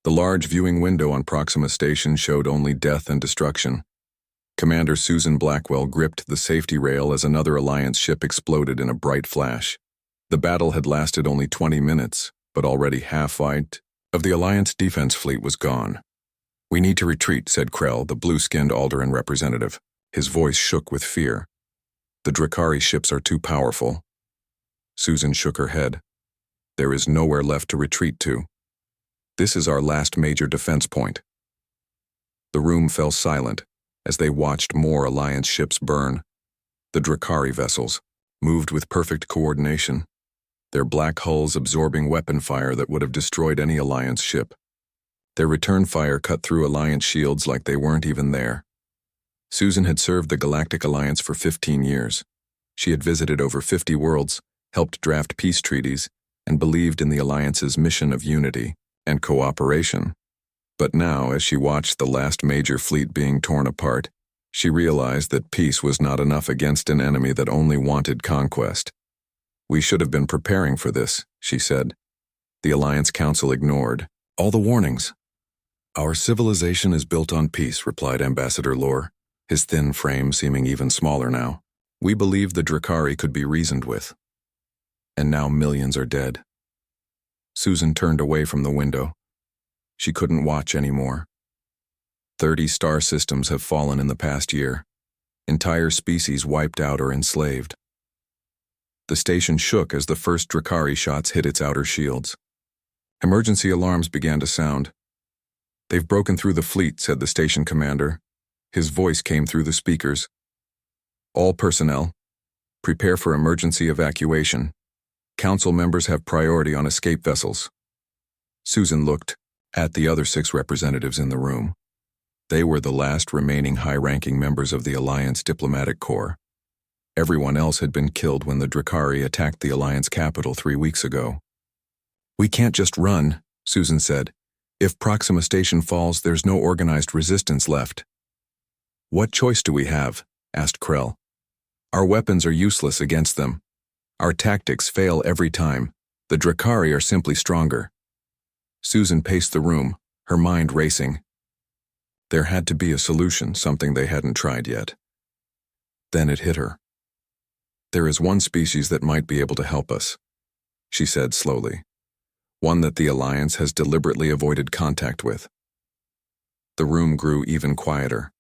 The large viewing window on Proxima Station showed only death and destruction. Commander Susan Blackwell gripped the safety rail as another Alliance ship exploded in a bright flash. The battle had lasted only 20 minutes, but already half-fight of the Alliance defense fleet was gone. "We need to retreat," said Krell, the blue-skinned Alderaan representative. His voice shook with fear. "The Drakari ships are too powerful." Susan shook her head. "There is nowhere left to retreat to. This is our last major defense point." The room fell silent as they watched more Alliance ships burn. The Drakari vessels moved with perfect coordination, their black hulls absorbing weapon fire that would have destroyed any Alliance ship. Their return fire cut through Alliance shields like they weren't even there. Susan had served the Galactic Alliance for 15 years. She had visited over 50 worlds, helped draft peace treaties, and believed in the Alliance's mission of unity and cooperation. But now, as she watched the last major fleet being torn apart, she realized that peace was not enough against an enemy that only wanted conquest. "We should have been preparing for this," she said. The Alliance Council ignored all the warnings. "Our civilization is built on peace," replied Ambassador Lore, his thin frame seeming even smaller now. "We believed the Drakari could be reasoned with. And now millions are dead." Susan turned away from the window. She couldn't watch anymore. 30 star systems have fallen in the past year. Entire species wiped out or enslaved. The station shook as the first Drakari shots hit its outer shields. Emergency alarms began to sound. "They've broken through the fleet," said the station commander. His voice came through the speakers. "All personnel, prepare for emergency evacuation. Council members have priority on escape vessels." Susan looked at the other 6 representatives in the room. They were the last remaining high-ranking members of the Alliance Diplomatic Corps. Everyone else had been killed when the Drakari attacked the Alliance capital 3 weeks ago. "We can't just run," Susan said. "If Proxima Station falls, there's no organized resistance left." "What choice do we have?" asked Krell. "Our weapons are useless against them. Our tactics fail every time. The Drakari are simply stronger." Susan paced the room, her mind racing. There had to be a solution, something they hadn't tried yet. Then it hit her. "There is one species that might be able to help us," she said slowly. "One that the Alliance has deliberately avoided contact with." The room grew even quieter.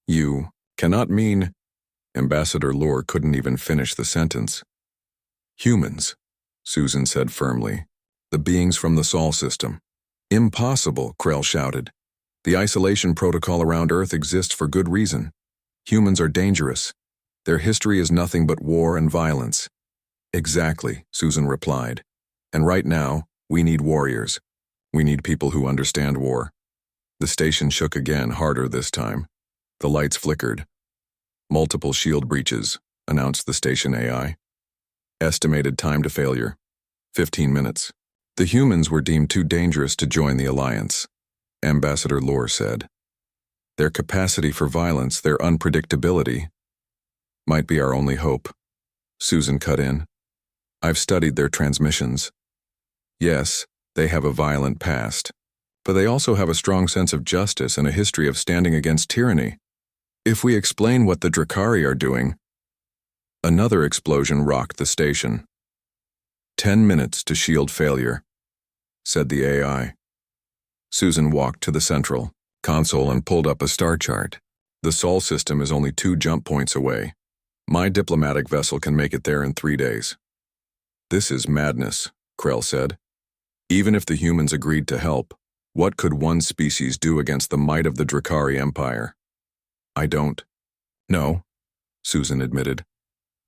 "You cannot mean—" Ambassador Lore couldn't even finish the sentence. "Humans," Susan said firmly. "The beings from the Sol system." "Impossible," Krell shouted. "The isolation protocol around Earth exists for good reason. Humans are dangerous. Their history is nothing but war and violence." "Exactly," Susan replied. "And right now, we need warriors. We need people who understand war." The station shook again, harder this time. The lights flickered. "Multiple shield breaches," announced the station AI. "Estimated time to failure, 15 minutes. The humans were deemed too dangerous to join the Alliance," Ambassador Lore said. "Their capacity for violence, their unpredictability, might be our only hope." Susan cut in. "I've studied their transmissions. Yes, they have a violent past, but they also have a strong sense of justice and a history of standing against tyranny. If we explain what the Drakari are doing—" Another explosion rocked the station. 10 minutes to shield failure," said the AI. Susan walked to the central console and pulled up a star chart. "The Sol system is only 2 jump points away. My diplomatic vessel can make it there in 3 days." "This is madness," Krell said. "Even if the humans agreed to help, what could one species do against the might of the Drakari Empire?" "I don't know," Susan admitted.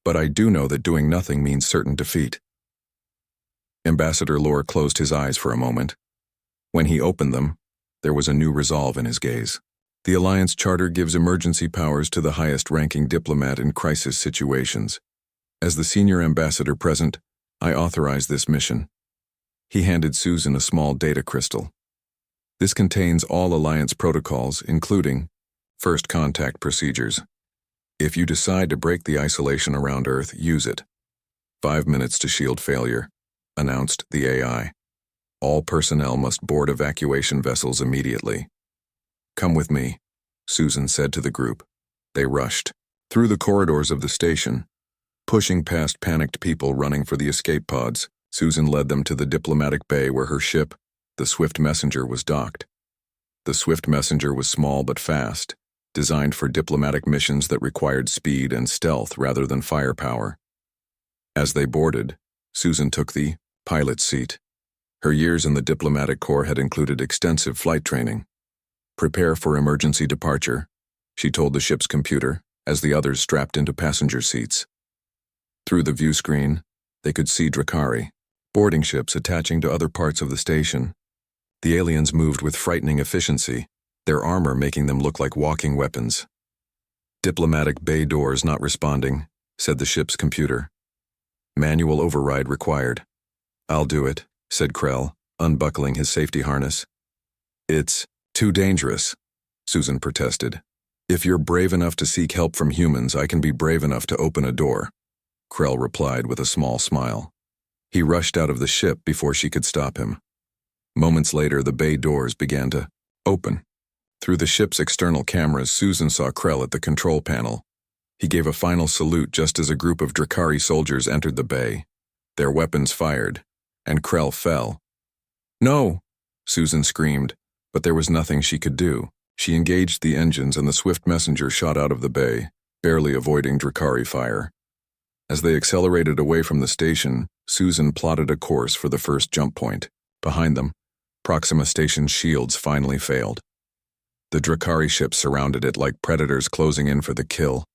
"But I do know that doing nothing means certain defeat." Ambassador Lore closed his eyes for a moment. When he opened them, there was a new resolve in his gaze. "The Alliance Charter gives emergency powers to the highest-ranking diplomat in crisis situations. As the senior ambassador present, I authorize this mission." He handed Susan a small data crystal. "This contains all Alliance protocols, including first contact procedures. If you decide to break the isolation around Earth, use it. 5 minutes to shield failure," announced the AI. All personnel must board evacuation vessels immediately. Come with me, Susan said to the group. They rushed through the corridors of the station, pushing past panicked people running for the escape pods. Susan led them to the diplomatic bay where her ship, the Swift Messenger, was docked. The Swift Messenger was small but fast, designed for diplomatic missions that required speed and stealth rather than firepower. As they boarded, Susan took the pilot's seat. Her years in the diplomatic corps had included extensive flight training. Prepare for emergency departure, she told the ship's computer, as the others strapped into passenger seats. Through the view screen, they could see Drakari, boarding ships attaching to other parts of the station. The aliens moved with frightening efficiency, their armor making them look like walking weapons. Diplomatic bay doors not responding, said the ship's computer. Manual override required. I'll do it, said Krell, unbuckling his safety harness. It's too dangerous, Susan protested. If you're brave enough to seek help from humans, I can be brave enough to open a door, Krell replied with a small smile. He rushed out of the ship before she could stop him. Moments later, the bay doors began to open. Through the ship's external cameras, Susan saw Krell at the control panel. He gave a final salute just as a group of Drakari soldiers entered the bay. Their weapons fired, and Krell fell. No, Susan screamed, but there was nothing she could do. She engaged the engines and the Swift Messenger shot out of the bay, barely avoiding Drakari fire. As they accelerated away from the station, Susan plotted a course for the first jump point. Behind them, Proxima Station's shields finally failed. The Drakari ships surrounded it like predators closing in for the kill.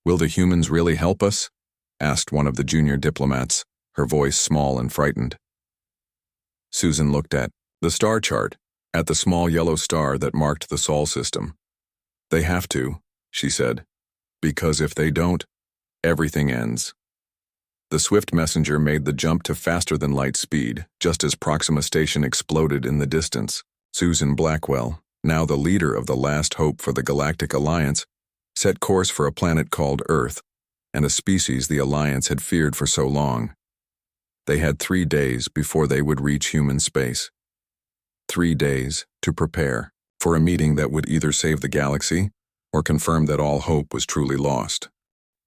Will the humans really help us? Asked one of the junior diplomats, her voice small and frightened. Susan looked at the star chart, at the small yellow star that marked the Sol system. They have to, she said, because if they don't, everything ends. The Swift Messenger made the jump to faster-than-light speed, just as Proxima Station exploded in the distance. Susan Blackwell, now the leader of the last hope for the Galactic Alliance, set course for a planet called Earth, and a species the Alliance had feared for so long. They had 3 days before they would reach human space. 3 days to prepare for a meeting that would either save the galaxy or confirm that all hope was truly lost.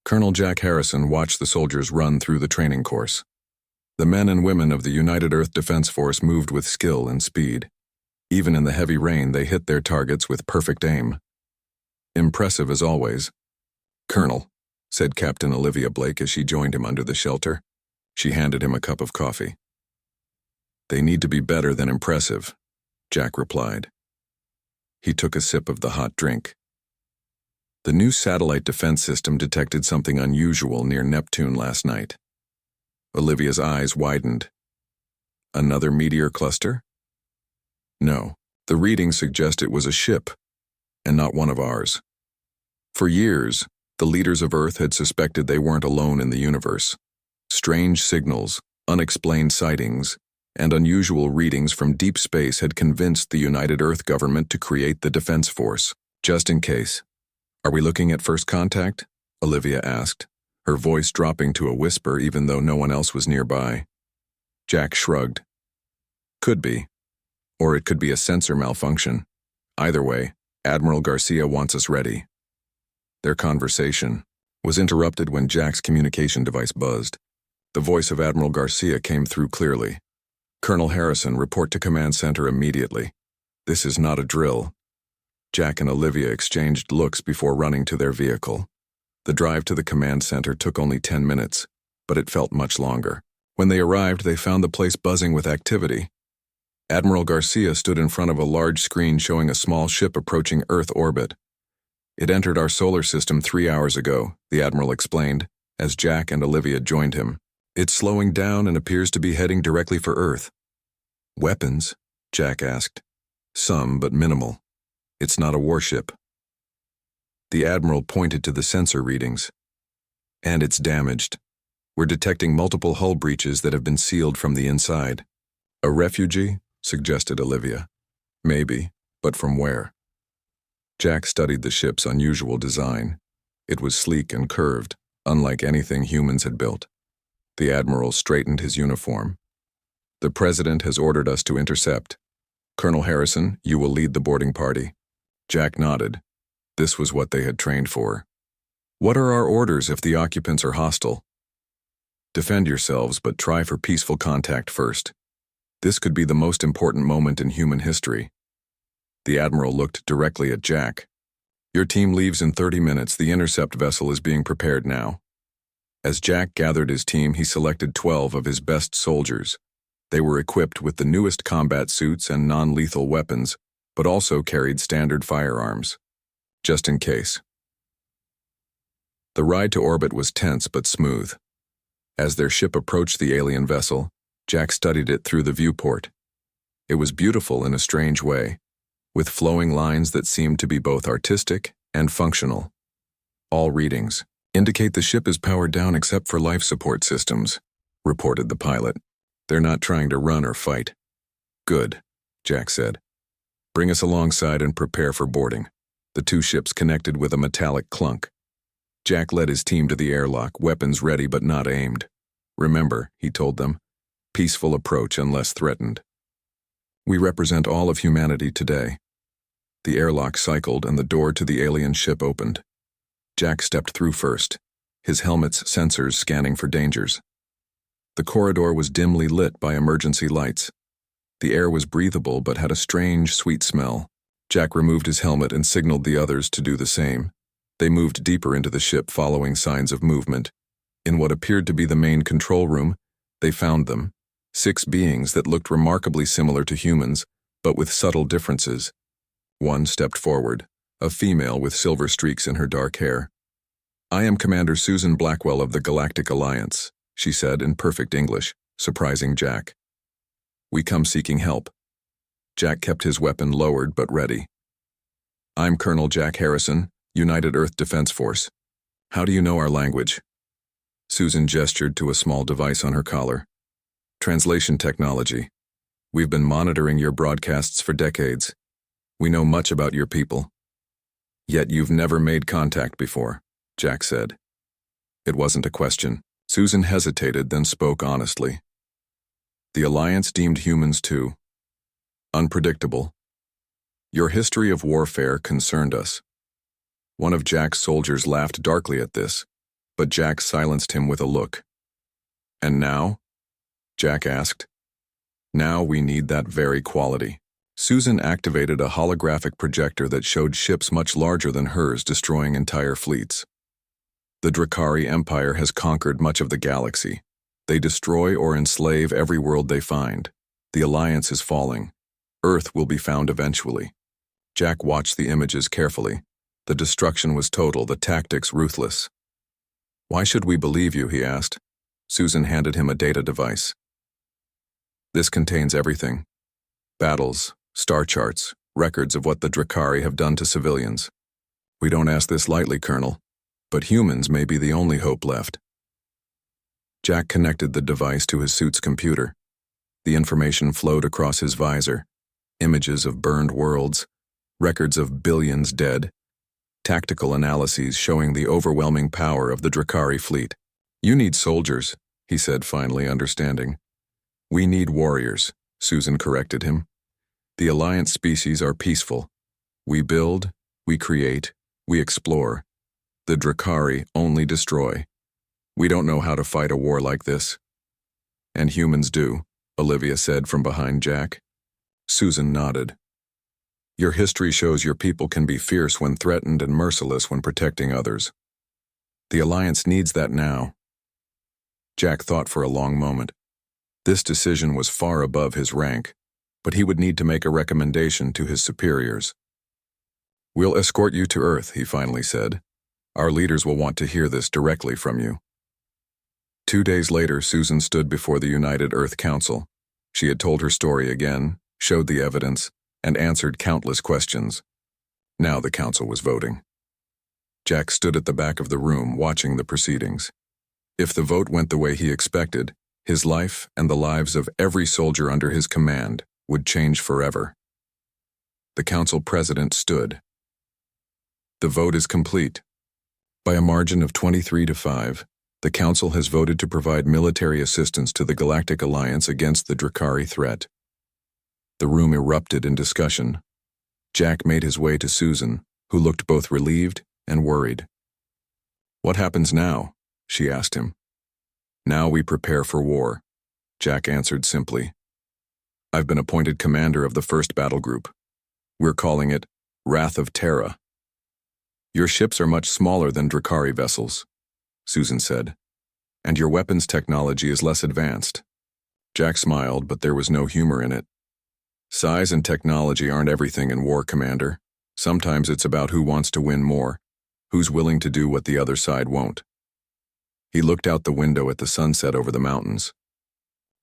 Colonel Jack Harrison watched the soldiers run through the training course. The men and women of the United Earth Defense Force moved with skill and speed. Even in the heavy rain, they hit their targets with perfect aim. Impressive as always. Colonel, said Captain Olivia Blake as she joined him under the shelter. She handed him a cup of coffee. They need to be better than impressive, Jack replied. He took a sip of the hot drink. The new satellite defense system detected something unusual near Neptune last night. Olivia's eyes widened. Another meteor cluster? No, the readings suggest it was a ship, and not one of ours. For years, the leaders of Earth had suspected they weren't alone in the universe. Strange signals, unexplained sightings, and unusual readings from deep space had convinced the United Earth government to create the Defense Force, just in case. Are we looking at first contact? Olivia asked, her voice dropping to a whisper even though no one else was nearby. Jack shrugged. Could be. Or it could be a sensor malfunction. Either way, Admiral Garcia wants us ready. Their conversation was interrupted when Jack's communication device buzzed. The voice of Admiral Garcia came through clearly. Colonel Harrison, report to Command Center immediately. This is not a drill. Jack and Olivia exchanged looks before running to their vehicle. The drive to the command center took only 10 minutes, but it felt much longer. When they arrived, they found the place buzzing with activity. Admiral Garcia stood in front of a large screen showing a small ship approaching Earth orbit. It entered our solar system 3 hours ago, the Admiral explained, as Jack and Olivia joined him. It's slowing down and appears to be heading directly for Earth. Weapons? Jack asked. Some, but minimal. It's not a warship. The Admiral pointed to the sensor readings. And it's damaged. We're detecting multiple hull breaches that have been sealed from the inside. A refugee? Suggested Olivia. Maybe, but from where? Jack studied the ship's unusual design. It was sleek and curved, unlike anything humans had built. The Admiral straightened his uniform. The president has ordered us to intercept. Colonel Harrison, you will lead the boarding party. Jack nodded. This was what they had trained for. What are our orders if the occupants are hostile? Defend yourselves, but try for peaceful contact first. This could be the most important moment in human history. The admiral looked directly at Jack. Your team leaves in 30 minutes. The intercept vessel is being prepared now. As Jack gathered his team, he selected 12 of his best soldiers. They were equipped with the newest combat suits and non-lethal weapons, but also carried standard firearms, just in case. The ride to orbit was tense but smooth. As their ship approached the alien vessel, Jack studied it through the viewport. It was beautiful in a strange way, with flowing lines that seemed to be both artistic and functional. All readings indicate the ship is powered down except for life support systems, reported the pilot. They're not trying to run or fight. Good, Jack said. Bring us alongside and prepare for boarding. The two ships connected with a metallic clunk. Jack led his team to the airlock, weapons ready but not aimed. Remember, he told them, peaceful approach unless threatened. We represent all of humanity today. The airlock cycled and the door to the alien ship opened. Jack stepped through first, his helmet's sensors scanning for dangers. The corridor was dimly lit by emergency lights. The air was breathable but had a strange, sweet smell. Jack removed his helmet and signaled the others to do the same. They moved deeper into the ship, following signs of movement. In what appeared to be the main control room, they found them, 6 beings that looked remarkably similar to humans, but with subtle differences. One stepped forward, a female with silver streaks in her dark hair. I am Commander Susan Blackwell of the Galactic Alliance, she said in perfect English, surprising Jack. We come seeking help. Jack kept his weapon lowered but ready. I'm Colonel Jack Harrison, United Earth Defense Force. How do you know our language? Susan gestured to a small device on her collar. Translation technology. We've been monitoring your broadcasts for decades. We know much about your people. Yet you've never made contact before, Jack said. It wasn't a question. Susan hesitated, then spoke honestly. The Alliance deemed humans too unpredictable. Your history of warfare concerned us. One of Jack's soldiers laughed darkly at this, but Jack silenced him with a look. And now? Jack asked. Now we need that very quality. Susan activated a holographic projector that showed ships much larger than hers destroying entire fleets. The Drakari Empire has conquered much of the galaxy. They destroy or enslave every world they find. The Alliance is falling. Earth will be found eventually. Jack watched the images carefully. The destruction was total, the tactics ruthless. Why should we believe you, he asked. Susan handed him a data device. This contains everything. Battles, star charts, records of what the Drakari have done to civilians. We don't ask this lightly, Colonel, but humans may be the only hope left. Jack connected the device to his suit's computer. The information flowed across his visor. Images of burned worlds, records of billions dead, tactical analyses showing the overwhelming power of the Drakari fleet. You need soldiers, he said, finally understanding. We need warriors, Susan corrected him. The Alliance species are peaceful. We build, we create, we explore. The Drakari only destroy. We don't know how to fight a war like this. And humans do, Olivia said from behind Jack. Susan nodded. Your history shows your people can be fierce when threatened and merciless when protecting others. The Alliance needs that now. Jack thought for a long moment. This decision was far above his rank, but he would need to make a recommendation to his superiors. We'll escort you to Earth, he finally said. Our leaders will want to hear this directly from you. 2 days later, Susan stood before the United Earth Council. She had told her story again, showed the evidence, and answered countless questions. Now the council was voting. Jack stood at the back of the room watching the proceedings. If the vote went the way he expected, his life and the lives of every soldier under his command would change forever. The council president stood. The vote is complete. By a margin of 23-5, The Council has voted to provide military assistance to the Galactic Alliance against the Drakari threat. The room erupted in discussion. Jack made his way to Susan, who looked both relieved and worried. "What happens now?" she asked him. "Now we prepare for war," Jack answered simply. "I've been appointed commander of the first battle group. We're calling it Wrath of Terra." "Your ships are much smaller than Drakari vessels," Susan said, "and your weapons technology is less advanced." Jack smiled, but there was no humor in it. "Size and technology aren't everything in war, Commander. Sometimes it's about who wants to win more, who's willing to do what the other side won't." He looked out the window at the sunset over the mountains.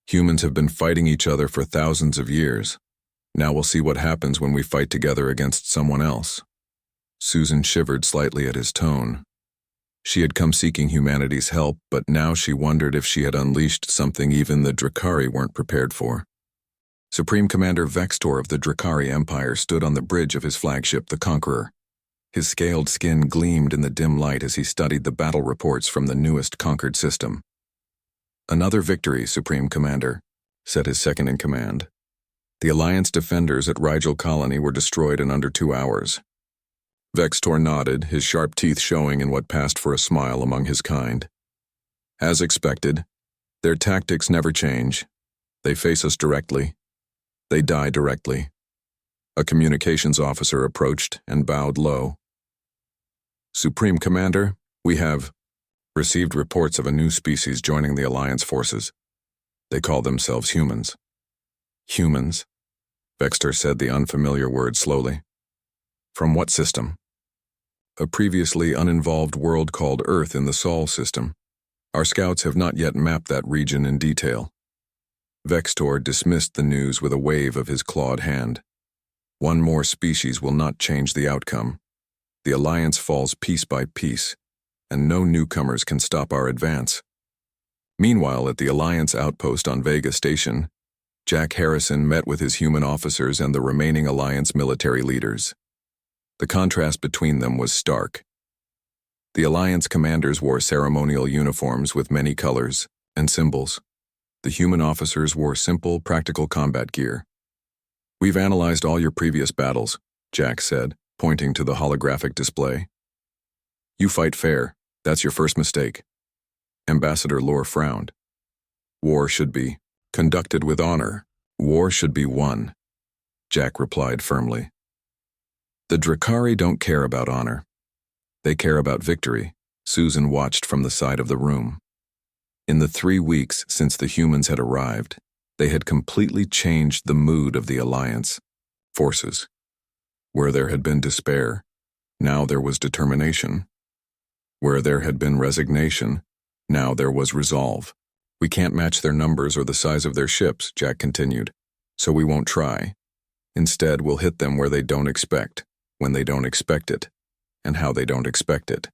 "Humans have been fighting each other for thousands of years. Now we'll see what happens when we fight together against someone else." Susan shivered slightly at his tone. She had come seeking humanity's help, but now she wondered if she had unleashed something even the Drakari weren't prepared for. Supreme Commander Vextor of the Drakari Empire stood on the bridge of his flagship, the Conqueror. His scaled skin gleamed in the dim light as he studied the battle reports from the newest conquered system. "Another victory, Supreme Commander," said his second-in-command. "The Alliance defenders at Rigel Colony were destroyed in under 2 hours." Vextor nodded, his sharp teeth showing in what passed for a smile among his kind. "As expected, their tactics never change. They face us directly. They die directly." A communications officer approached and bowed low. "Supreme Commander, we have received reports of a new species joining the Alliance forces. They call themselves humans." "Humans?" Vextor said the unfamiliar word slowly. "From what system?" "A previously uninvolved world called Earth in the Sol system. Our scouts have not yet mapped that region in detail." Vextor dismissed the news with a wave of his clawed hand. "One more species will not change the outcome. The Alliance falls piece by piece, and no newcomers can stop our advance." Meanwhile, at the Alliance outpost on Vega Station, Jack Harrison met with his human officers and the remaining Alliance military leaders. The contrast between them was stark. The Alliance commanders wore ceremonial uniforms with many colors and symbols. The human officers wore simple, practical combat gear. "We've analyzed all your previous battles," Jack said, pointing to the holographic display. "You fight fair. That's your first mistake." Ambassador Lore frowned. "War should be conducted with honor. War should be won," Jack replied firmly. "The Drakari don't care about honor. They care about victory." Susan watched from the side of the room. In the 3 weeks since the humans had arrived, they had completely changed the mood of the Alliance forces. Where there had been despair, now there was determination. Where there had been resignation, now there was resolve. "We can't match their numbers or the size of their ships," Jack continued, "so we won't try. Instead, we'll hit them where they don't expect, when they don't expect it, and how they don't expect it."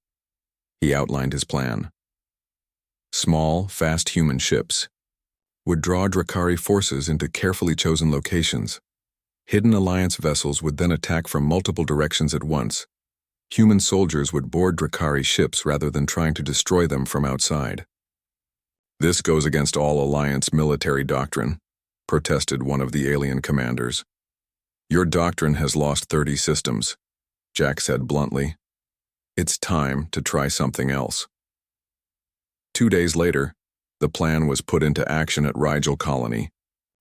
He outlined his plan. Small, fast human ships would draw Drakari forces into carefully chosen locations. Hidden Alliance vessels would then attack from multiple directions at once. Human soldiers would board Drakari ships rather than trying to destroy them from outside. "This goes against all Alliance military doctrine," protested one of the alien commanders. "Your doctrine has lost 30 systems," Jack said bluntly. "It's time to try something else." 2 days later, the plan was put into action at Rigel Colony,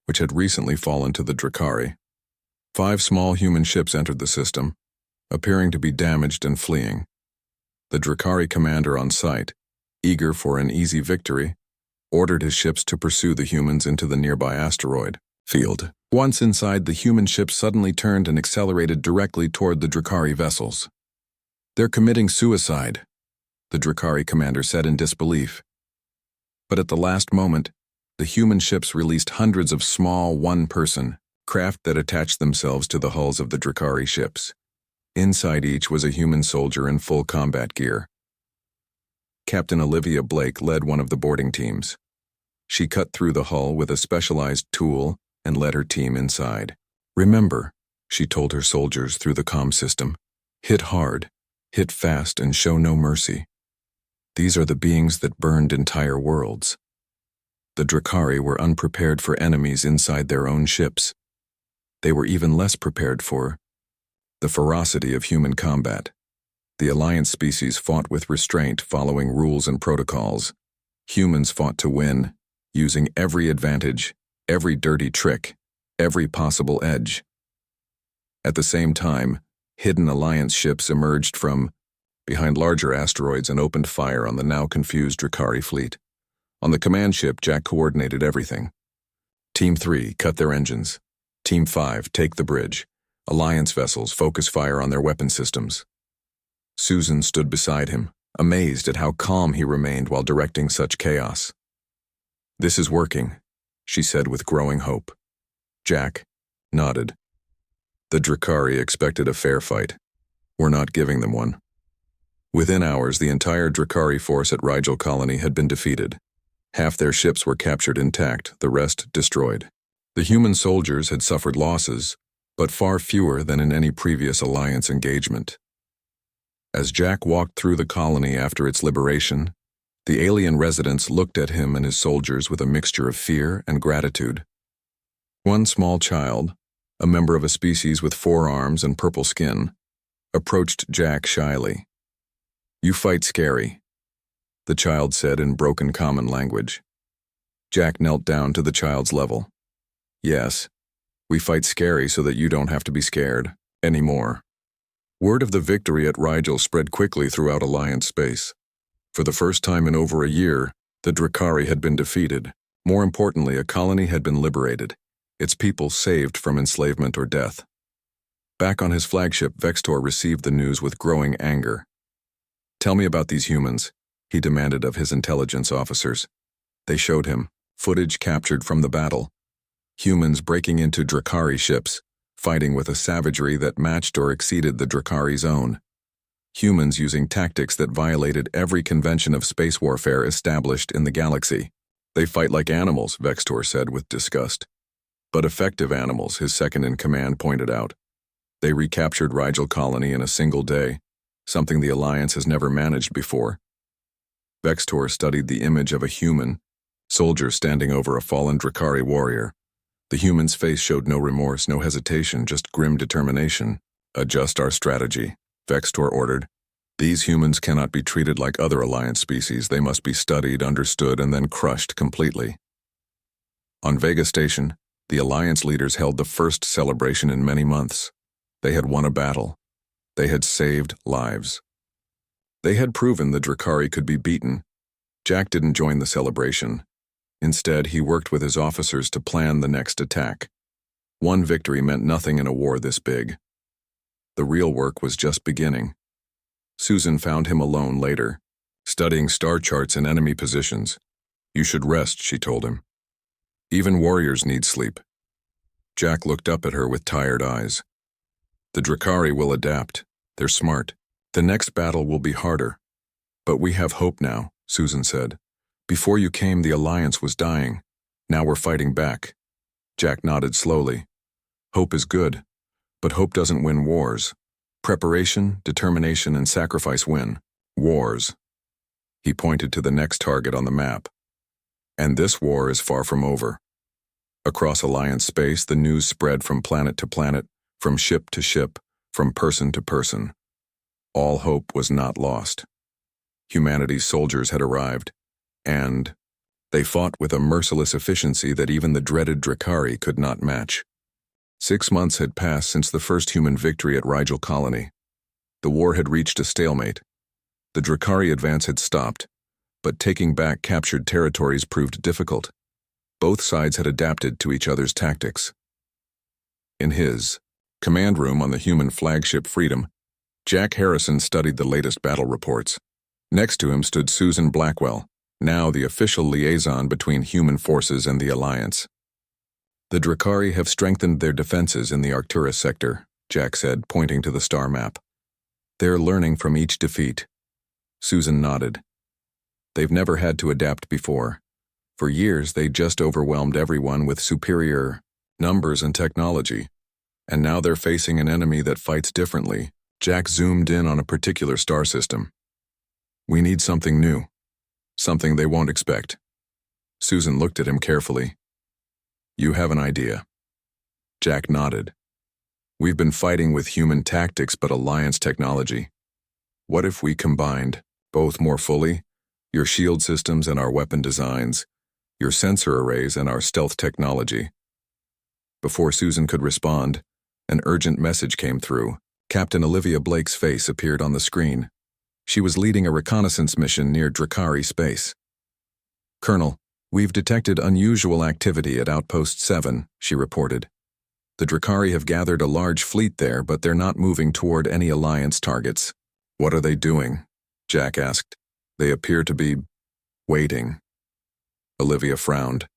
which had recently fallen to the Drakari. 5 small human ships entered the system, appearing to be damaged and fleeing. The Drakari commander on site, eager for an easy victory, ordered his ships to pursue the humans into the nearby asteroid field. Once inside, the human ships suddenly turned and accelerated directly toward the Drakari vessels. "They're committing suicide," the Drakari commander said in disbelief. But at the last moment, the human ships released hundreds of small, one-person craft that attached themselves to the hulls of the Drakari ships. Inside each was a human soldier in full combat gear. Captain Olivia Blake led one of the boarding teams. She cut through the hull with a specialized tool and led her team inside. "Remember," she told her soldiers through the comm system, "hit hard, hit fast, and show no mercy." These are the beings that burned entire worlds. The Drakari were unprepared for enemies inside their own ships. They were even less prepared for the ferocity of human combat. The Alliance species fought with restraint, following rules and protocols. Humans fought to win, using every advantage, every dirty trick, every possible edge. At the same time, hidden Alliance ships emerged from behind larger asteroids and opened fire on the now confused Drakari fleet. On the command ship, Jack coordinated everything. Team 3, cut their engines. Team 5, take the bridge. Alliance vessels, focus fire on their weapon systems. Susan stood beside him, amazed at how calm he remained while directing such chaos. "This is working," she said with growing hope. Jack nodded. The Drakari expected a fair fight. We're not giving them one. Within hours, the entire Drakari force at Rigel Colony had been defeated. Half their ships were captured intact, the rest destroyed. The human soldiers had suffered losses, but far fewer than in any previous Alliance engagement. As Jack walked through the colony after its liberation, the alien residents looked at him and his soldiers with a mixture of fear and gratitude. One small child, a member of a species with 4 arms and purple skin, approached Jack shyly. "You fight scary," the child said in broken common language. Jack knelt down to the child's level. "Yes, we fight scary so that you don't have to be scared anymore." Word of the victory at Rigel spread quickly throughout Alliance space. For the first time in over a year, the Drakari had been defeated. More importantly, a colony had been liberated, its people saved from enslavement or death. Back on his flagship, Vextor received the news with growing anger. "Tell me about these humans," he demanded of his intelligence officers. They showed him footage captured from the battle. Humans breaking into Drakari ships, fighting with a savagery that matched or exceeded the Drakari's own. Humans using tactics that violated every convention of space warfare established in the galaxy. "They fight like animals," Vextor said with disgust. "But effective animals," his second-in-command pointed out. "They recaptured Rigel Colony in a single day, something the Alliance has never managed before." Vextor studied the image of a human soldier standing over a fallen Drakari warrior. The human's face showed no remorse, no hesitation, just grim determination. "Adjust our strategy," Vextor ordered. "These humans cannot be treated like other Alliance species. They must be studied, understood, and then crushed completely." On Vega Station, the Alliance leaders held the first celebration in many months. They had won a battle. They had saved lives. They had proven the Drakari could be beaten. Jack didn't join the celebration. Instead, he worked with his officers to plan the next attack. One victory meant nothing in a war this big. The real work was just beginning. Susan found him alone later, studying star charts and enemy positions. "You should rest," she told him. "Even warriors need sleep." Jack looked up at her with tired eyes. "The Drakari will adapt. They're smart. The next battle will be harder. But we have hope now," Susan said. "Before you came, the Alliance was dying. Now we're fighting back." Jack nodded slowly. "Hope is good, but hope doesn't win wars. Preparation, determination, and sacrifice win wars." He pointed to the next target on the map. "And this war is far from over." Across Alliance space, the news spread from planet to planet, from ship to ship, from person to person. All hope was not lost. Humanity's soldiers had arrived, and they fought with a merciless efficiency that even the dreaded Drakari could not match. 6 months had passed since the first human victory at Rigel Colony. The war had reached a stalemate. The Drakari advance had stopped, but taking back captured territories proved difficult. Both sides had adapted to each other's tactics. In his command room on the human flagship Freedom, Jack Harrison studied the latest battle reports. Next to him stood Susan Blackwell, now the official liaison between human forces and the Alliance. "The Drakari have strengthened their defenses in the Arcturus sector," Jack said, pointing to the star map. "They're learning from each defeat." Susan nodded. "They've never had to adapt before. For years, they just overwhelmed everyone with superior numbers and technology. And now they're facing an enemy that fights differently." Jack zoomed in on a particular star system. We need something new. Something they won't expect. Susan looked at him carefully. You have an idea. Jack nodded. We've been fighting with human tactics but Alliance technology. What if we combined both more fully? Your shield systems and our weapon designs, your sensor arrays and our stealth technology. Before Susan could respond, an urgent message came through. Captain Olivia Blake's face appeared on the screen. She was leading a reconnaissance mission near Drakari space. Colonel, we've detected unusual activity at Outpost 7, she reported. The Drakari have gathered a large fleet there, but they're not moving toward any Alliance targets. What are they doing? Jack asked. They appear to be waiting. Olivia frowned.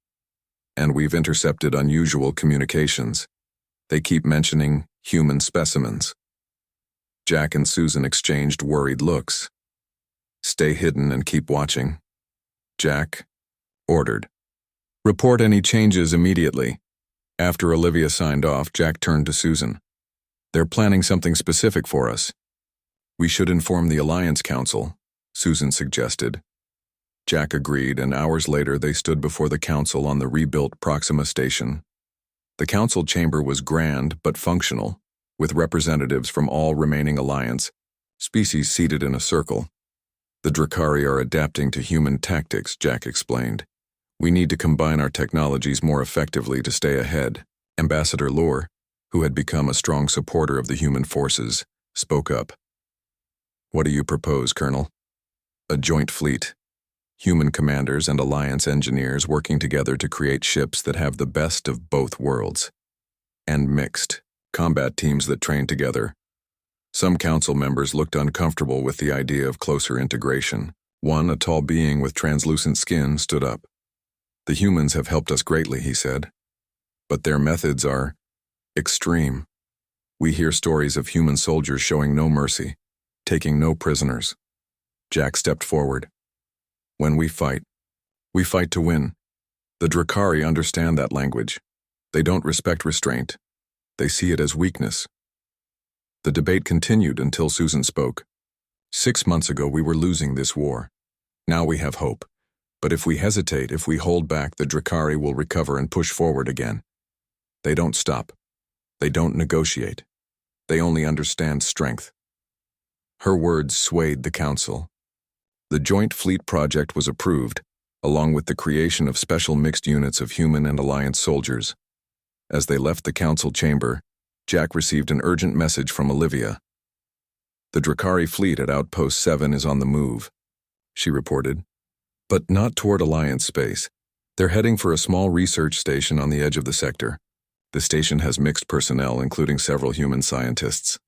And we've intercepted unusual communications. They keep mentioning human specimens. Jack and Susan exchanged worried looks. Stay hidden and keep watching. Jack ordered. Report any changes immediately. After Olivia signed off, Jack turned to Susan. They're planning something specific for us. We should inform the Alliance Council, Susan suggested. Jack agreed, and hours later they stood before the council on the rebuilt Proxima station. The council chamber was grand but functional, with representatives from all remaining Alliance species seated in a circle. The Drakari are adapting to human tactics, Jack explained. We need to combine our technologies more effectively to stay ahead. Ambassador Lore, who had become a strong supporter of the human forces, spoke up. What do you propose, Colonel? A joint fleet. Human commanders and Alliance engineers working together to create ships that have the best of both worlds. And mixed combat teams that train together. Some council members looked uncomfortable with the idea of closer integration. One, a tall being with translucent skin, stood up. The humans have helped us greatly, he said. But their methods are extreme. We hear stories of human soldiers showing no mercy, taking no prisoners. Jack stepped forward. When we fight to win. The Drakari understand that language. They don't respect restraint. They see it as weakness. The debate continued until Susan spoke. 6 months ago we were losing this war. Now we have hope. But if we hesitate, if we hold back, the Drakari will recover and push forward again. They don't stop. They don't negotiate. They only understand strength. Her words swayed the council. The Joint Fleet Project was approved, along with the creation of special mixed units of human and Alliance soldiers. As they left the council chamber, Jack received an urgent message from Olivia. The Drakari fleet at Outpost 7 is on the move, she reported. But not toward Alliance space. They're heading for a small research station on the edge of the sector. The station has mixed personnel, including several human scientists.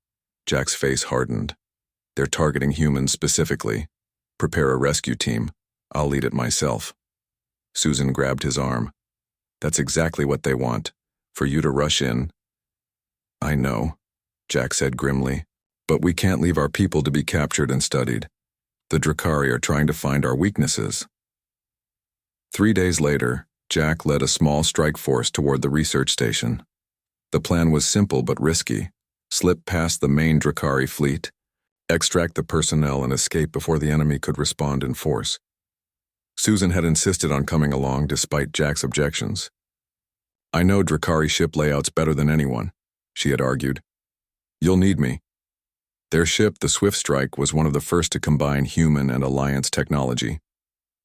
Jack's face hardened. They're targeting humans specifically. Prepare a rescue team. I'll lead it myself. Susan grabbed his arm. That's exactly what they want. For you to rush in. I know, Jack said grimly. But we can't leave our people to be captured and studied. The Drakari are trying to find our weaknesses. 3 days later, Jack led a small strike force toward the research station. The plan was simple but risky. Slip past the main Drakari fleet, extract the personnel and escape before the enemy could respond in force. Susan had insisted on coming along despite Jack's objections. I know Drakari ship layouts better than anyone, she had argued. You'll need me. Their ship, the Swift Strike, was one of the first to combine human and Alliance technology.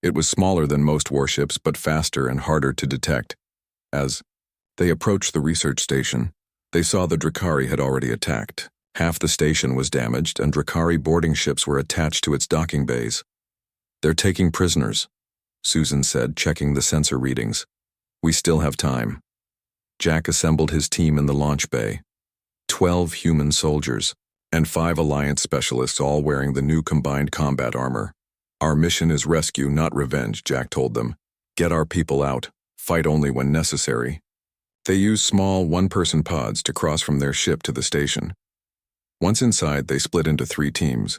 It was smaller than most warships, but faster and harder to detect. As they approached the research station, they saw the Drakari had already attacked. Half the station was damaged, and Drakari boarding ships were attached to its docking bays. They're taking prisoners, Susan said, checking the sensor readings. We still have time. Jack assembled his team in the launch bay. 12 human soldiers, and 5 Alliance specialists, all wearing the new combined combat armor. Our mission is rescue, not revenge, Jack told them. Get our people out. Fight only when necessary. They used small one-person pods to cross from their ship to the station. Once inside, they split into 3 teams.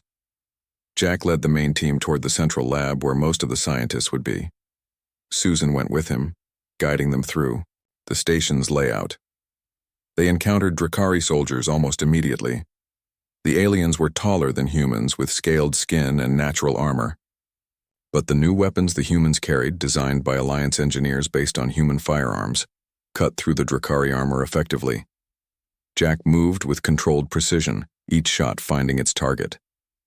Jack led the main team toward the central lab where most of the scientists would be. Susan went with him, guiding them through the station's layout. They encountered Drakari soldiers almost immediately. The aliens were taller than humans with scaled skin and natural armor. But the new weapons the humans carried, designed by Alliance engineers based on human firearms, cut through the Drakari armor effectively. Jack moved with controlled precision, each shot finding its target.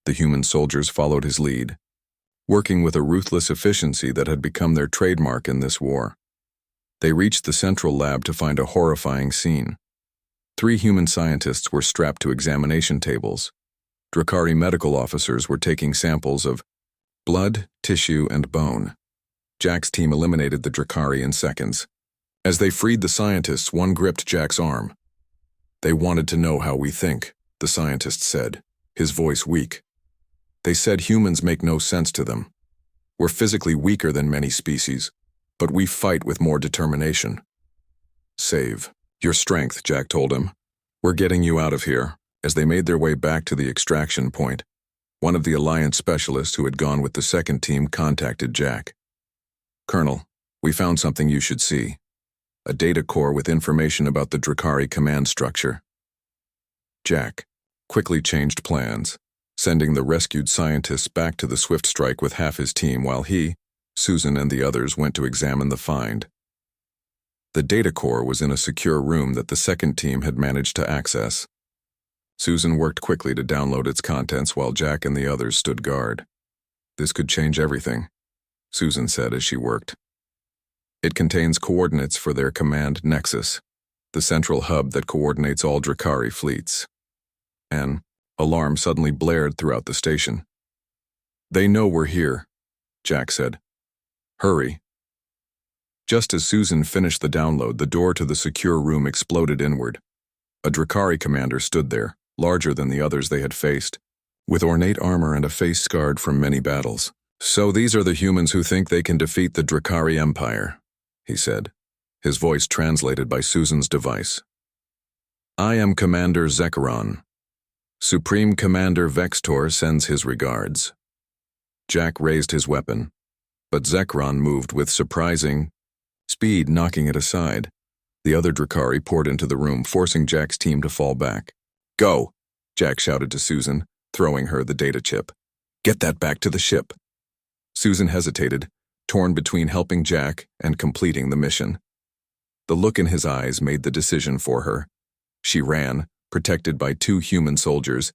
The human soldiers followed his lead, working with a ruthless efficiency that had become their trademark in this war. They reached the central lab to find a horrifying scene. 3 human scientists were strapped to examination tables. Drakari medical officers were taking samples of blood, tissue, and bone. Jack's team eliminated the Drakari in seconds. As they freed the scientists, one gripped Jack's arm. "They wanted to know how we think," the scientist said, his voice weak. "They said humans make no sense to them. We're physically weaker than many species, but we fight with more determination." "Save your strength," Jack told him. "We're getting you out of here." As they made their way back to the extraction point, one of the Alliance specialists who had gone with the second team contacted Jack. "Colonel, we found something you should see. A data core with information about the Drakari command structure." Jack quickly changed plans, sending the rescued scientists back to the Swift Strike with half his team while he, Susan, and the others went to examine the find. The data core was in a secure room that the second team had managed to access. Susan worked quickly to download its contents while Jack and the others stood guard. "This could change everything," Susan said as she worked. "It contains coordinates for their command nexus, the central hub that coordinates all Drakari fleets." An alarm suddenly blared throughout the station. "They know we're here," Jack said. "Hurry." Just as Susan finished the download, the door to the secure room exploded inward. A Drakari commander stood there, larger than the others they had faced, with ornate armor and a face scarred from many battles. "So these are the humans who think they can defeat the Drakari Empire," he said, his voice translated by Susan's device. "I am Commander Zekron. Supreme Commander Vextor sends his regards." Jack raised his weapon, but Zekron moved with surprising speed, knocking it aside. The other Drakari poured into the room, forcing Jack's team to fall back. "Go!" Jack shouted to Susan, throwing her the data chip. "Get that back to the ship." Susan hesitated, torn between helping Jack and completing the mission. The look in his eyes made the decision for her. She ran, protected by 2 human soldiers,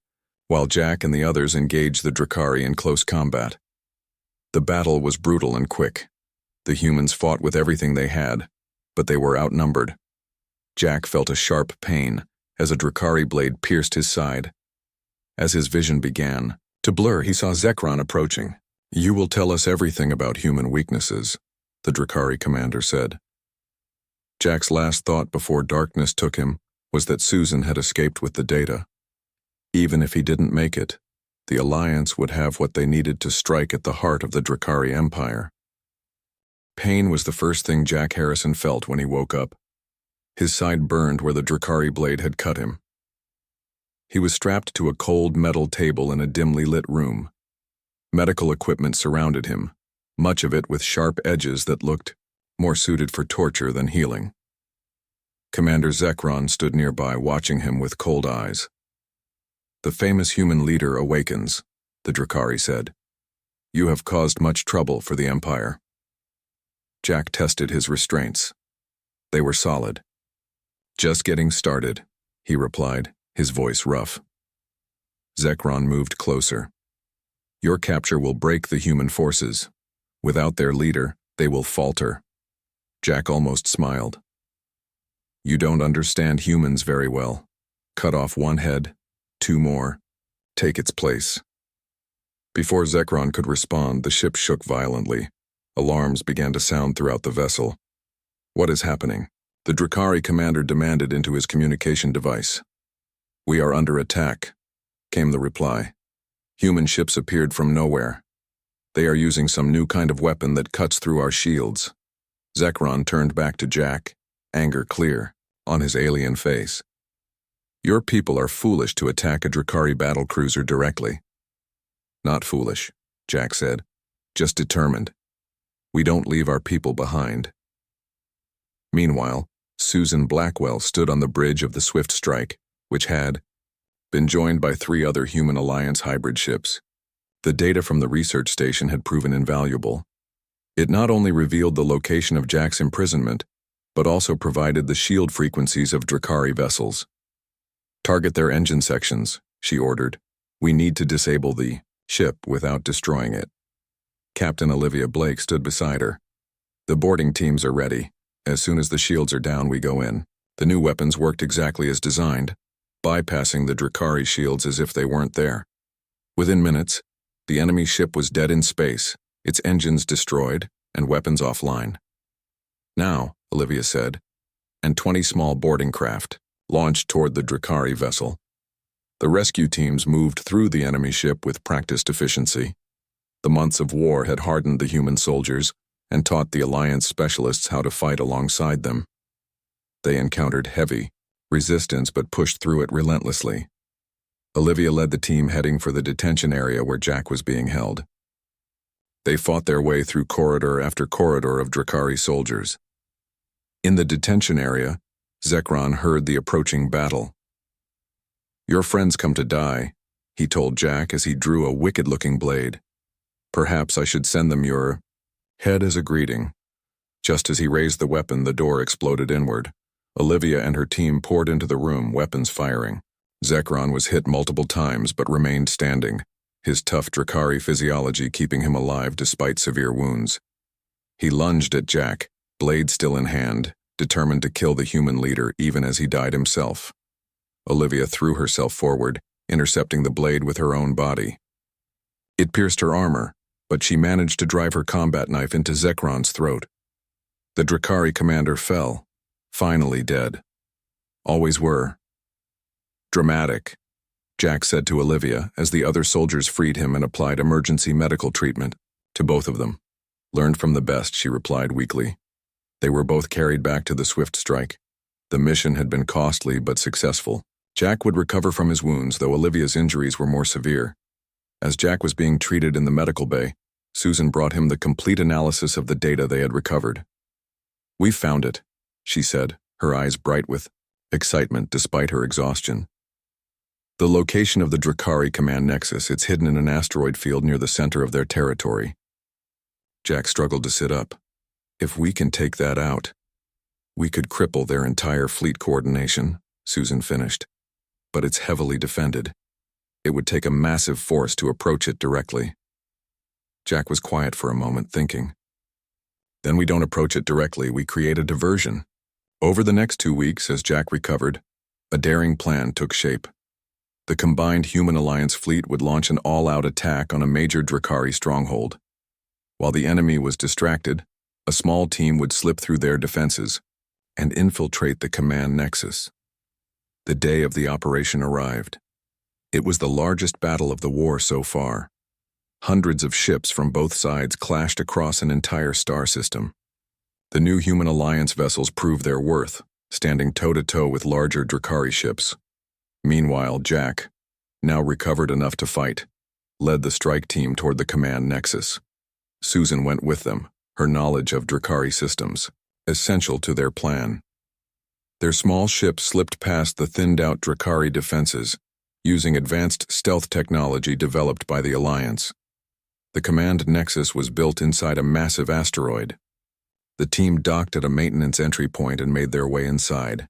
while Jack and the others engaged the Drakari in close combat. The battle was brutal and quick. The humans fought with everything they had, but they were outnumbered. Jack felt a sharp pain as a Drakari blade pierced his side. As his vision began to blur, he saw Zekron approaching. "You will tell us everything about human weaknesses," the Drakari commander said. Jack's last thought before darkness took him was that Susan had escaped with the data. Even if he didn't make it, the Alliance would have what they needed to strike at the heart of the Drakari Empire. Pain was the first thing Jack Harrison felt when he woke up. His side burned where the Drakari blade had cut him. He was strapped to a cold metal table in a dimly lit room. Medical equipment surrounded him, much of it with sharp edges that looked more suited for torture than healing. Commander Zekron stood nearby, watching him with cold eyes. "The famous human leader awakens," the Drakari said. "You have caused much trouble for the Empire." Jack tested his restraints. They were solid. "Just getting started," he replied, his voice rough. Zekron moved closer. "Your capture will break the human forces. Without their leader, they will falter." Jack almost smiled. "You don't understand humans very well. Cut off one head, 2 more. Take its place." Before Zekron could respond, the ship shook violently. Alarms began to sound throughout the vessel. "What is happening?" the Drakari commander demanded into his communication device. "We are under attack," came the reply. "Human ships appeared from nowhere. They are using some new kind of weapon that cuts through our shields." Zekron turned back to Jack, anger clear on his alien face. "Your people are foolish to attack a Drakari battlecruiser directly." "Not foolish," Jack said, "just determined. We don't leave our people behind." Meanwhile, Susan Blackwell stood on the bridge of the Swift Strike, which had, been joined by 3 other Human Alliance hybrid ships. The data from the research station had proven invaluable. It not only revealed the location of Jack's imprisonment, but also provided the shield frequencies of Drakari vessels. "Target their engine sections," she ordered. "We need to disable the ship without destroying it." Captain Olivia Blake stood beside her. "The boarding teams are ready. As soon as the shields are down, we go in." The new weapons worked exactly as designed, bypassing the Drakari shields as if they weren't there. Within minutes, the enemy ship was dead in space, its engines destroyed, and weapons offline. "Now," Olivia said, and 20 small boarding craft launched toward the Drakari vessel. The rescue teams moved through the enemy ship with practiced efficiency. The months of war had hardened the human soldiers and taught the Alliance specialists how to fight alongside them. They encountered heavy resistance but pushed through it relentlessly. Olivia led the team heading for the detention area where Jack was being held. They fought their way through corridor after corridor of Drakari soldiers. In the detention area, Zekron heard the approaching battle. "Your friends come to die," he told Jack as he drew a wicked-looking blade. "Perhaps I should send them your head as a greeting." Just as he raised the weapon, the door exploded inward. Olivia and her team poured into the room, weapons firing. Zekron was hit multiple times but remained standing, his tough Drakari physiology keeping him alive despite severe wounds. He lunged at Jack, blade still in hand, determined to kill the human leader even as he died himself. Olivia threw herself forward, intercepting the blade with her own body. It pierced her armor, but she managed to drive her combat knife into Zekron's throat. The Drakari commander fell, finally dead. Always were. "Dramatic," Jack said to Olivia as the other soldiers freed him and applied emergency medical treatment to both of them. "Learned from the best," she replied weakly. They were both carried back to the swift strike. The mission had been costly but successful. Jack would recover from his wounds, though Olivia's injuries were more severe. As Jack was being treated in the medical bay, Susan brought him the complete analysis of the data they had recovered. "We found it," she said, her eyes bright with excitement despite her exhaustion. "The location of the Drakari command nexus, it's hidden in an asteroid field near the center of their territory." Jack struggled to sit up. "If we can take that out, we could cripple their entire fleet coordination," Susan finished. "But it's heavily defended. It would take a massive force to approach it directly." Jack was quiet for a moment, thinking. "Then we don't approach it directly, we create a diversion." Over the next 2 weeks, as Jack recovered, a daring plan took shape. The combined Human Alliance fleet would launch an all-out attack on a major Drakari stronghold. While the enemy was distracted, a small team would slip through their defenses and infiltrate the command nexus. The day of the operation arrived. It was the largest battle of the war so far. Hundreds of ships from both sides clashed across an entire star system. The new Human Alliance vessels proved their worth, standing toe-to-toe with larger Drakari ships. Meanwhile, Jack, now recovered enough to fight, led the strike team toward the command nexus. Susan went with them, her knowledge of Drakari systems essential to their plan. Their small ship slipped past the thinned-out Drakari defenses, using advanced stealth technology developed by the Alliance. The command nexus was built inside a massive asteroid. The team docked at a maintenance entry point and made their way inside.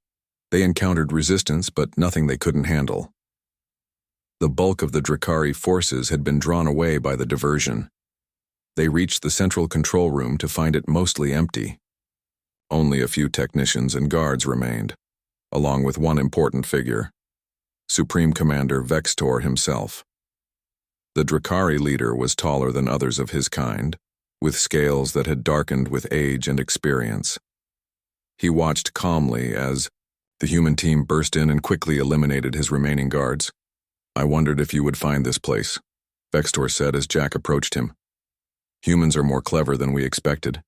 They encountered resistance, but nothing they couldn't handle. The bulk of the Drakari forces had been drawn away by the diversion. They reached the central control room to find it mostly empty. Only a few technicians and guards remained, along with one important figure, Supreme Commander Vextor himself. The Drakari leader was taller than others of his kind, with scales that had darkened with age and experience. He watched calmly as the human team burst in and quickly eliminated his remaining guards. "I wondered if you would find this place," Vextor said as Jack approached him. "Humans are more clever than we expected."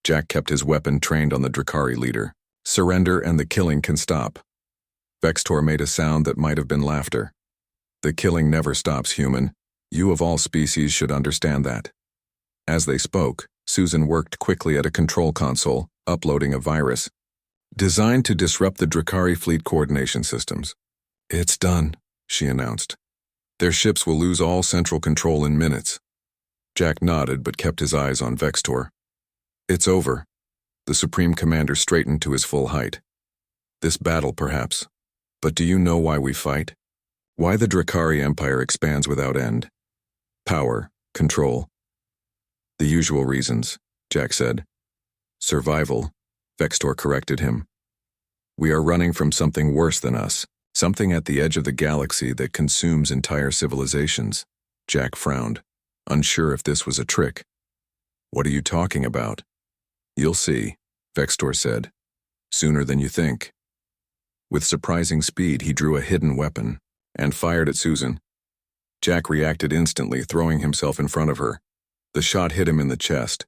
Jack kept his weapon trained on the Drakari leader. "Surrender and the killing can stop." Vextor made a sound that might have been laughter. "The killing never stops, human. You of all species should understand that." As they spoke, Susan worked quickly at a control console, uploading a virus designed to disrupt the Drakari fleet coordination systems. "It's done," she announced. Their ships will lose all central control in minutes. Jack nodded but kept his eyes on Vextor. It's over. The Supreme Commander straightened to his full height. This battle, perhaps. But do you know why we fight? Why the Drakari Empire expands without end? Power, control. The usual reasons, Jack said. Survival, Vextor corrected him. We are running from something worse than us, something at the edge of the galaxy that consumes entire civilizations. Jack frowned, unsure if this was a trick. What are you talking about? You'll see, Vextor said. Sooner than you think. With surprising speed, he drew a hidden weapon and fired at Susan. Jack reacted instantly, throwing himself in front of her. The shot hit him in the chest.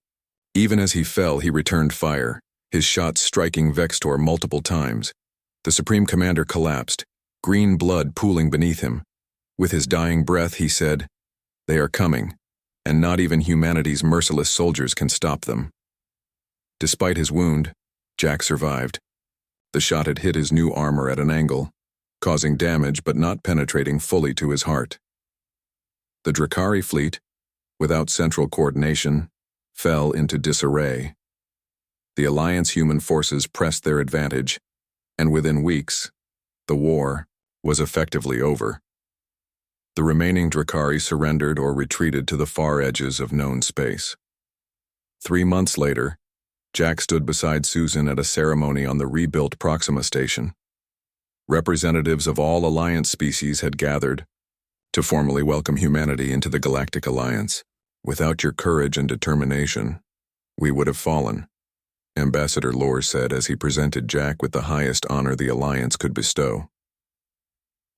Even as he fell, he returned fire, his shot striking Vextor multiple times. The Supreme Commander collapsed, green blood pooling beneath him. With his dying breath, he said, "They are coming, and not even humanity's merciless soldiers can stop them." Despite his wound, Jack survived. The shot had hit his new armor at an angle, causing damage but not penetrating fully to his heart. The Drakari fleet, without central coordination, fell into disarray. The Alliance human forces pressed their advantage, and within weeks, the war was effectively over. The remaining Drakari surrendered or retreated to the far edges of known space. 3 months later, Jack stood beside Susan at a ceremony on the rebuilt Proxima station. Representatives of all Alliance species had gathered to formally welcome humanity into the Galactic Alliance. Without your courage and determination, we would have fallen, Ambassador Lore said as he presented Jack with the highest honor the Alliance could bestow.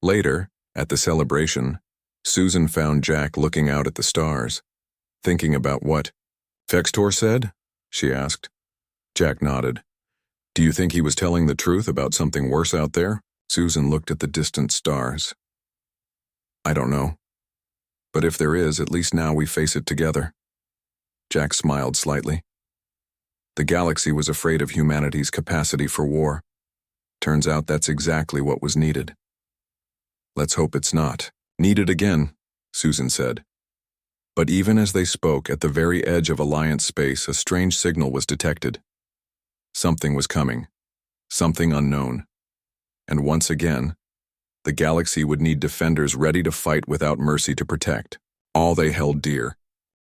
Later, at the celebration, Susan found Jack looking out at the stars, thinking about what Vextor said, she asked. Jack nodded. Do you think he was telling the truth about something worse out there? Susan looked at the distant stars. I don't know. But if there is, at least now we face it together. Jack smiled slightly. The galaxy was afraid of humanity's capacity for war. Turns out that's exactly what was needed. Let's hope it's not. Needed again, Susan said. But even as they spoke, at the very edge of Alliance space, a strange signal was detected. Something was coming. Something unknown. And once again, the galaxy would need defenders ready to fight without mercy to protect all they held dear.